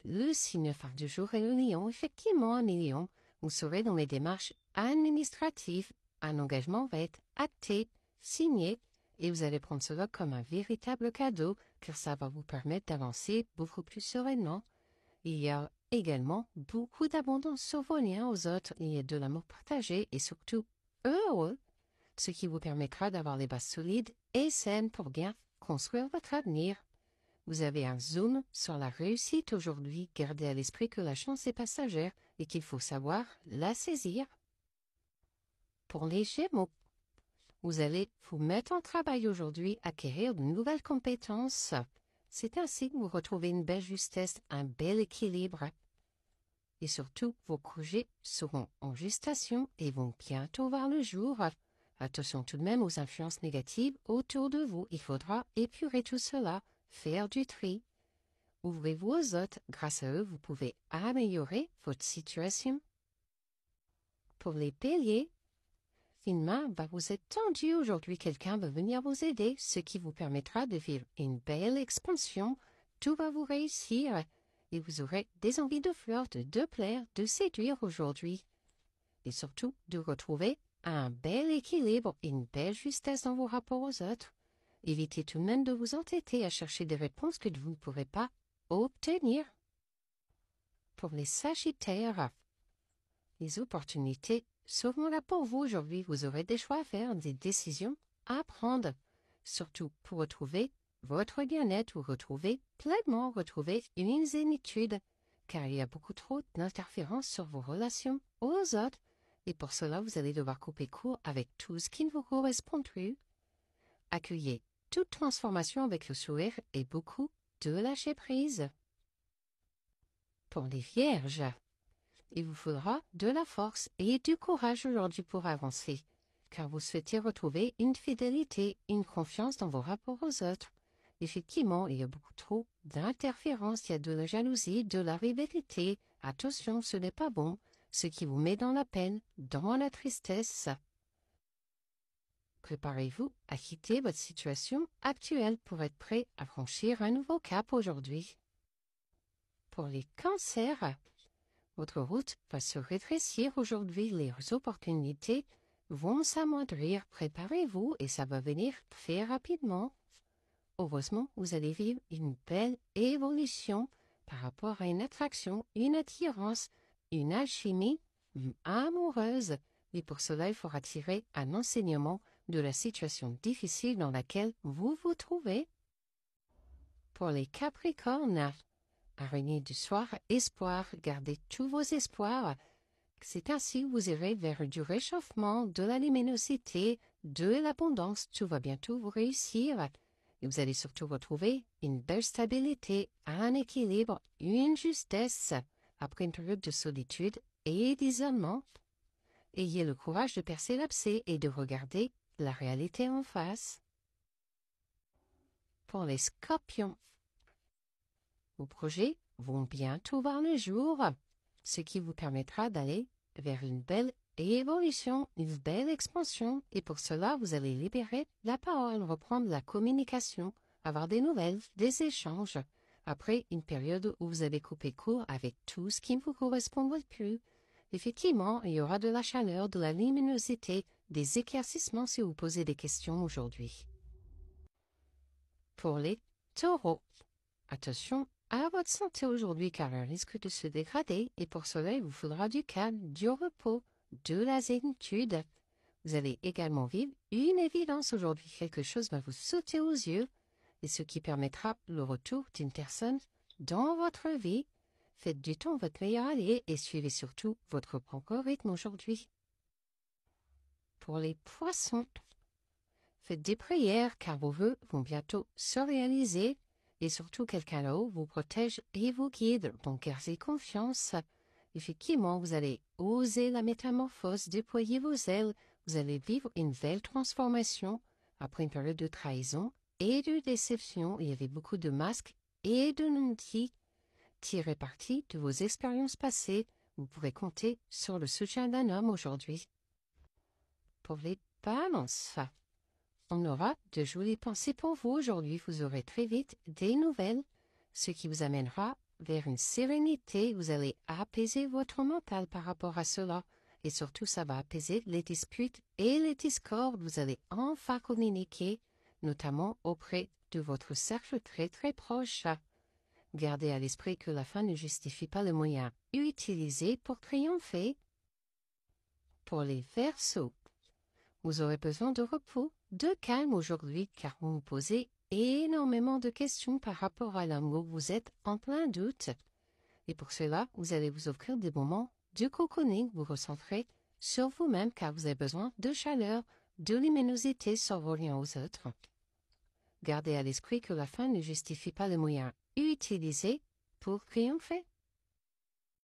le signe phare du jour est le lion. Effectivement, les lions, vous serez dans les démarches administratives. Un engagement va être acté, signé, et vous allez prendre cela comme un véritable cadeau, car ça va vous permettre d'avancer beaucoup plus sereinement. Il y a également beaucoup d'abondance sur vos liens aux autres. Il y a de l'amour partagé et surtout heureux, ce qui vous permettra d'avoir les bases solides et saines pour bien construire votre avenir. Vous avez un zoom sur la réussite aujourd'hui. Gardez à l'esprit que la chance est passagère et qu'il faut savoir la saisir. Pour les Gémeaux, vous allez vous mettre en travail aujourd'hui, acquérir de nouvelles compétences. C'est ainsi que vous retrouvez une belle justesse, un bel équilibre. Et surtout, vos projets seront en gestation et vont bientôt voir le jour. Attention tout de même aux influences négatives autour de vous. Il faudra épurer tout cela, faire du tri. Ouvrez-vous aux autres. Grâce à eux, vous pouvez améliorer votre situation. Pour les Béliers, une main va vous être tendue aujourd'hui. Quelqu'un va venir vous aider, ce qui vous permettra de vivre une belle expansion. Tout va vous réussir et vous aurez des envies de flirter, de plaire, de séduire aujourd'hui. Et surtout, de retrouver un bel équilibre, une belle justesse dans vos rapports aux autres. Évitez tout de même de vous entêter à chercher des réponses que vous ne pourrez pas obtenir. Pour les Sagittaires, les opportunités seront là pour vous aujourd'hui. Vous aurez des choix à faire, des décisions à prendre. Surtout pour retrouver votre bien-être ou retrouver une zénitude. Car il y a beaucoup trop d'interférences sur vos relations aux autres. Et pour cela, vous allez devoir couper court avec tout ce qui ne vous correspond plus. Accueillez toute transformation avec le sourire et beaucoup de lâcher prise. Pour les Vierges, il vous faudra de la force et du courage aujourd'hui pour avancer, car vous souhaitez retrouver une fidélité, une confiance dans vos rapports aux autres. Effectivement, il y a beaucoup trop d'interférences, il y a de la jalousie, de la rivalité. Attention, ce n'est pas bon, ce qui vous met dans la peine, dans la tristesse. Préparez-vous à quitter votre situation actuelle pour être prêt à franchir un nouveau cap aujourd'hui. Pour les Cancers, votre route va se rétrécir aujourd'hui. Les opportunités vont s'amoindrir. Préparez-vous et ça va venir très rapidement. Heureusement, vous allez vivre une belle évolution par rapport à une attraction, une attirance, une alchimie amoureuse. Et pour cela, il faudra tirer un enseignement de la situation difficile dans laquelle vous vous trouvez. Pour les Capricornes, araignée du soir, espoir, gardez tous vos espoirs. C'est ainsi que vous irez vers du réchauffement, de la luminosité, de l'abondance. Tout va bientôt vous réussir. Et vous allez surtout retrouver une belle stabilité, un équilibre, une justesse après une période de solitude et d'isolement. Ayez le courage de percer l'abcès et de regarder la réalité en face. Pour les Scorpions, vos projets vont bientôt voir le jour, ce qui vous permettra d'aller vers une belle évolution, une belle expansion. Et pour cela, vous allez libérer la parole, reprendre la communication, avoir des nouvelles, des échanges, après une période où vous avez coupé court avec tout ce qui ne vous correspond plus. Effectivement, il y aura de la chaleur, de la luminosité, des éclaircissements si vous posez des questions aujourd'hui. Pour les Taureaux, attention à votre santé aujourd'hui car elle risque de se dégrader et pour cela il vous faudra du calme, du repos, de la zénitude. Vous allez également vivre une évidence aujourd'hui. Quelque chose va vous sauter aux yeux et ce qui permettra le retour d'une personne dans votre vie. Faites du temps votre meilleur allié et suivez surtout votre propre rythme aujourd'hui. Pour les Poissons, faites des prières car vos vœux vont bientôt se réaliser et surtout quelqu'un là-haut vous protège et vous guide. Donc gardez confiance. Effectivement, vous allez oser la métamorphose, déployer vos ailes. Vous allez vivre une belle transformation après une période de trahison et de déception. Il y avait beaucoup de masques et de non-dits. Tirez parti de vos expériences passées. Vous pourrez compter sur le soutien d'un homme aujourd'hui. Pour les Balances, on aura de jolies pensées pour vous aujourd'hui. Vous aurez très vite des nouvelles, ce qui vous amènera vers une sérénité, vous allez apaiser votre mental par rapport à cela. Et surtout, ça va apaiser les disputes et les discordes. Vous allez enfin communiquer, notamment auprès de votre cercle très très proche. Gardez à l'esprit que la fin ne justifie pas le moyen utilisé pour triompher. Pour les Verseaux, vous aurez besoin de repos, de calme aujourd'hui car vous vous posez énormément de questions par rapport à l'amour. Vous êtes en plein doute. Et pour cela, vous allez vous offrir des moments de cocooning. Vous recentrez sur vous-même car vous avez besoin de chaleur, de luminosité sur vos liens aux autres. Gardez à l'esprit que la fin ne justifie pas le moyen utilisé pour triompher.